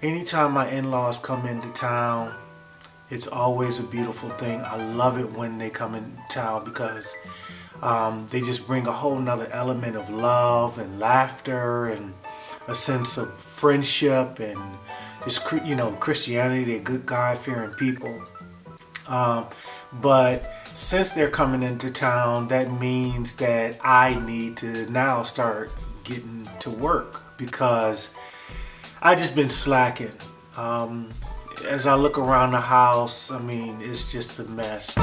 Anytime my in-laws come into town, it's always a beautiful thing. I love it when they come in town because they just bring a whole nother element of love and laughter and a sense of friendship and just, Christianity. They're good, God-fearing people. But since they're coming into town, that means that I need to now start getting to work because I just been slacking. As I look around the house, I mean, it's just a mess.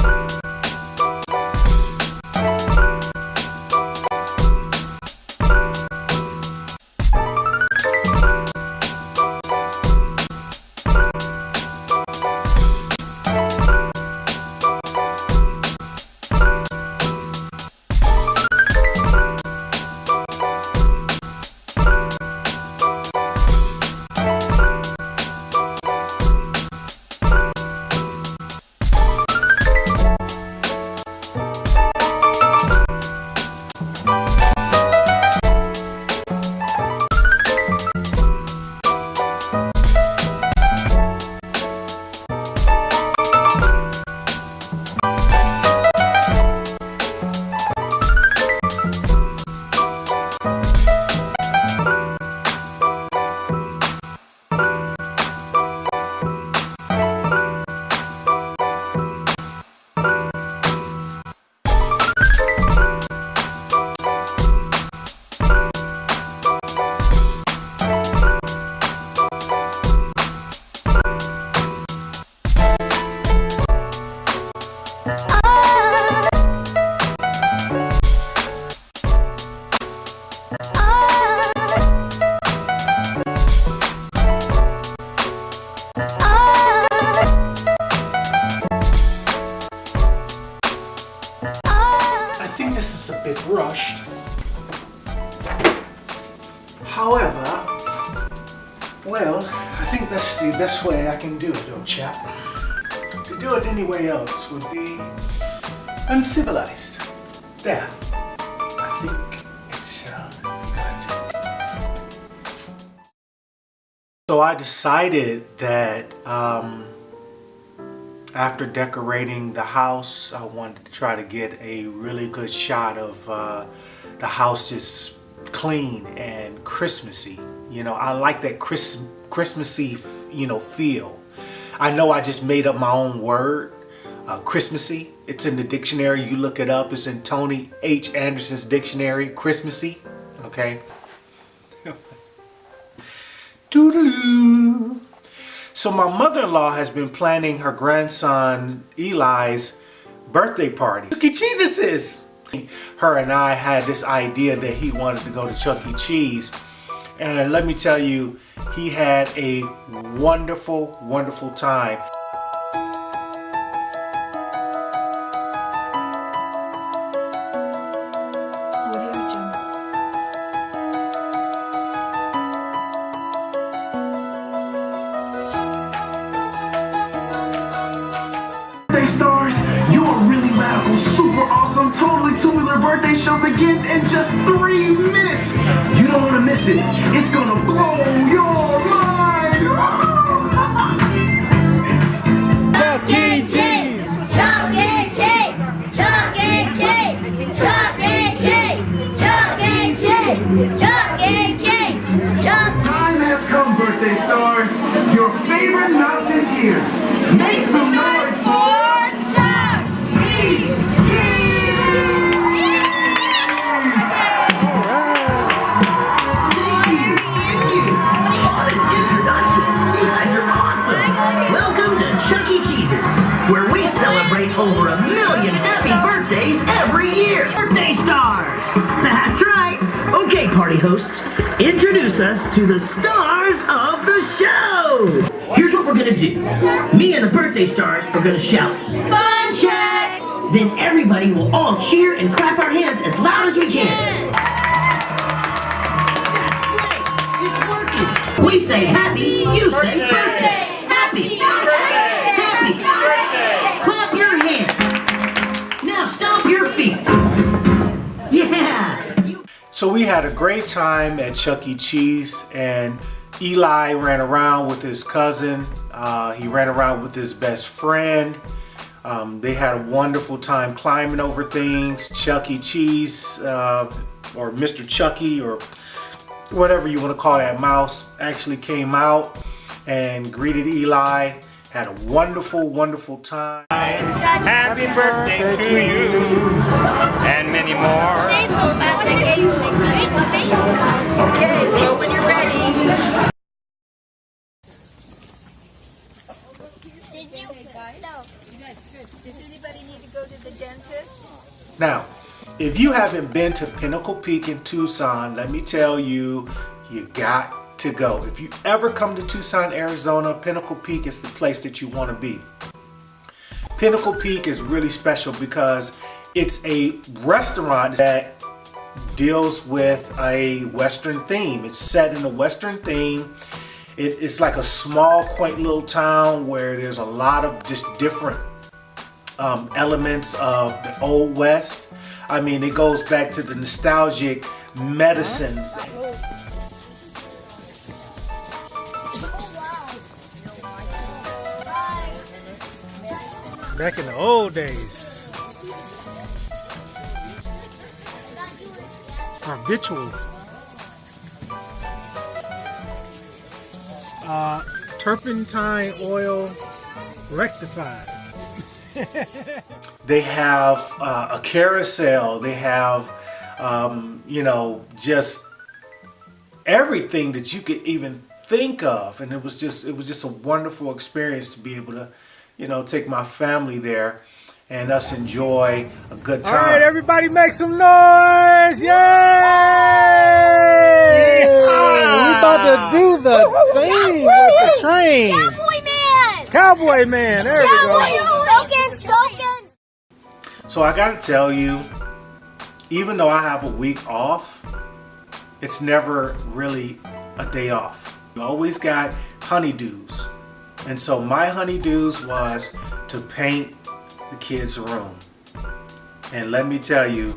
Rushed. However, well, I think that's the best way I can do it, old chap. To do it any way else would be uncivilized. There. I think it's good. So I decided that after decorating the house, I wanted to try to get a really good shot of the house just clean and Christmassy. I like that Christmassy, feel. I know I just made up my own word, Christmassy. It's in the dictionary. You look it up. It's in Tony H. Anderson's dictionary, Christmassy. Okay. Toodaloo. So my mother-in-law has been planning her grandson Eli's birthday party. Chuck E. Cheese's. Her and I had this idea that he wanted to go to Chuck E. Cheese. And let me tell you, he had a wonderful, wonderful time. Stars, you're really radical, super awesome, totally tubular birthday show begins in just 3 minutes. You don't want to miss it. It's gonna blow your mind. Chuck E. Cheese! Chuck E. Cheese! Chuck E. Cheese! Chuck E. Cheese! Chuck E. Cheese! Chuck E. Cheese! Time has come, birthday stars. Your favorite mouse is here. Make some noise for where we celebrate over 1 million happy birthdays every year. Birthday stars! That's right! Okay, party hosts, introduce us to the stars of the show! Here's what we're gonna do. Me and the birthday stars are gonna shout, "Fun check!" Then everybody will all cheer and clap our hands as loud as we can. That's great! It's working! We say happy, you say birthday! Happy! Happy! Clap your hands. Now stomp your feet. Yeah. So we had a great time at Chuck E. Cheese, and Eli ran around with his cousin. He ran around with his best friend. They had a wonderful time climbing over things. Chuck E. Cheese, or Mr. Chucky, or whatever you want to call that mouse, actually came out and greeted Eli. Had a wonderful, wonderful time. Happy birthday to you and many more. Say so fast, I can't even say cha-cha-cha. Okay, well, when you're ready. Did you? No. Does anybody need to go to the dentist? Now, if you haven't been to Pinnacle Peak in Tucson, let me tell you, you got to go. If you ever come to Tucson, Arizona, Pinnacle Peak is the place that you want to be. Pinnacle Peak is really special because it's a restaurant that deals with a Western theme. It's set in a Western theme. It's like a small, quaint little town where there's a lot of just different elements of the Old West. I mean, it goes back to the nostalgic medicines. Back in the old days. Habitual. Turpentine oil rectified. They have a carousel. They have, you know, just everything that you could even think of, and it was just a wonderful experience to be able to, you know, take my family there and us enjoy a good time. All right, everybody, make some noise! Yay! We about to do the thing with the train. Cowboy man! Cowboy man, there we go. Tokens! So I gotta tell you, even though I have a week off, it's never really a day off. You always got honeydews. And so my honeydews was to paint the kids' room. And let me tell you,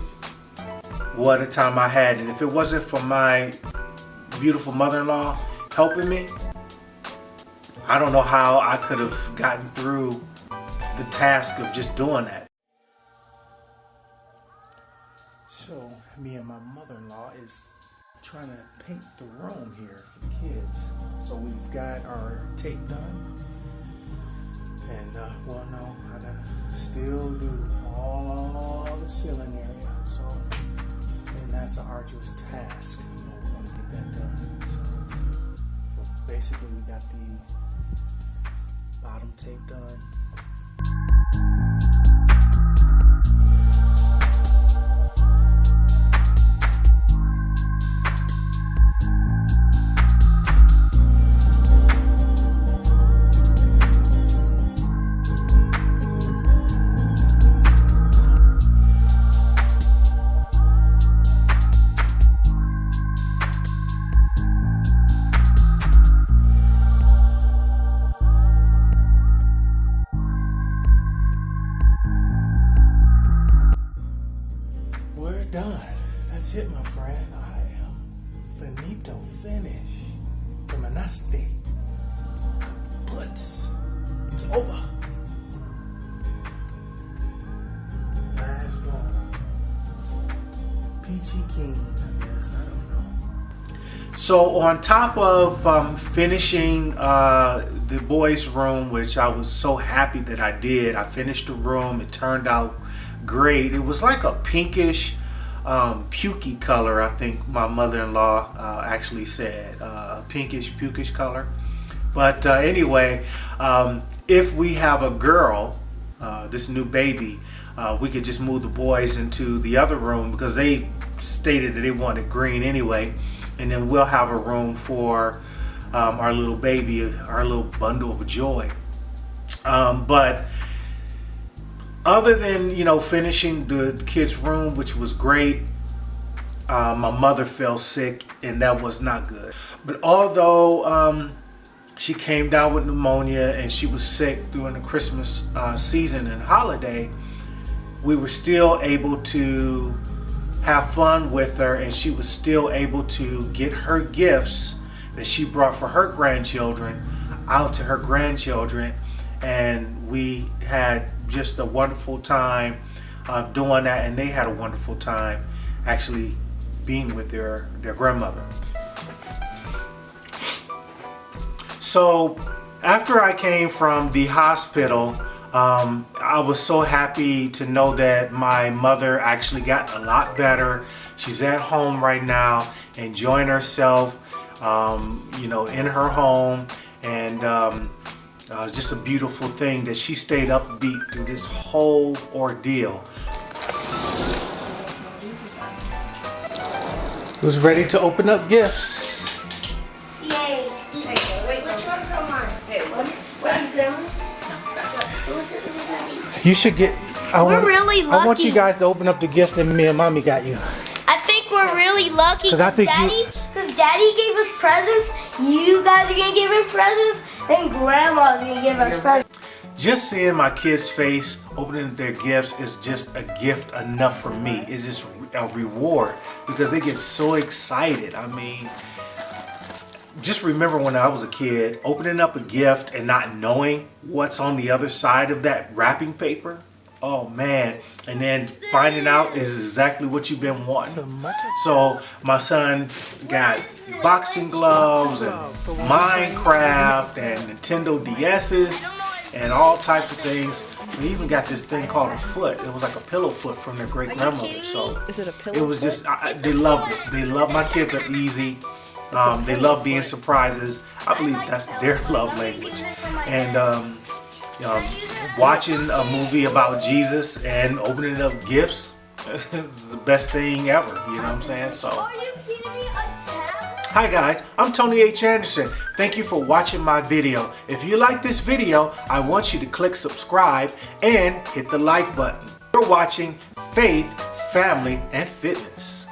what a time I had. And if it wasn't for my beautiful mother-in-law helping me, I don't know how I could have gotten through the task of just doing that. So me and my mother-in-law is trying to paint the room here for the kids. So we've got our tape done, and well, no, I gotta still do all the ceiling area. So, and that's an arduous task. You know, we're gonna get that done. So, but basically, we got the bottom tape done. Done. That's it, my friend. I am finito, finish. Terminaste. Kaput. It's over. Last one. Peachy King, I guess. I don't know. So on top of finishing the boys' room, which I was so happy that I did, I finished the room. It turned out great. It was like a pinkish, pukey color, I think my mother-in-law actually said, pinkish, pukish color. But anyway, if we have a girl, this new baby, we could just move the boys into the other room because they stated that they wanted green anyway, and then we'll have a room for our little baby, our little bundle of joy. But other than, you know, finishing the kids' room, which was great, my mother fell sick, and that was not good. But although she came down with pneumonia and she was sick during the Christmas season and holiday, we were still able to have fun with her, and she was still able to get her gifts that she brought for her grandchildren out to her grandchildren, and we had just a wonderful time doing that, and they had a wonderful time actually being with their grandmother. So after I came from the hospital, I was so happy to know that my mother actually got a lot better. She's at home right now, enjoying herself, you know, in her home, and it's just a beautiful thing that she stayed upbeat through this whole ordeal. Who's ready to open up gifts? Yay. Which ones are mine? What is grandma? You should get. We're really I want you lucky. guys to open up the gifts that me and Mommy got you. I think we're really lucky 'Cause I think because Daddy gave us presents. You guys are gonna give us presents, and Grandma's gonna give us presents. Just seeing my kids' face opening their gifts is just a gift enough for me. It's just a reward because they get so excited. I mean, just remember when I was a kid, opening up a gift and not knowing what's on the other side of that wrapping paper. Oh man, and then finding out is exactly what you've been wanting. So my son got boxing gloves and Minecraft and Nintendo DS's and all types of things. We even got this thing called a foot. It was like a pillow foot from their great grandmother. So Is it a pillow it was just, they loved it. They love, my kids are easy. They love being surprises. I believe that's their love language. And watching a movie about Jesus and opening up gifts is the best thing ever. You know what I'm saying? So. Are you kidding me? Hi guys, I'm Tony H. Anderson. Thank you for watching my video. If you like this video, I want you to click subscribe and hit the like button. You're watching Faith, Family, and Fitness.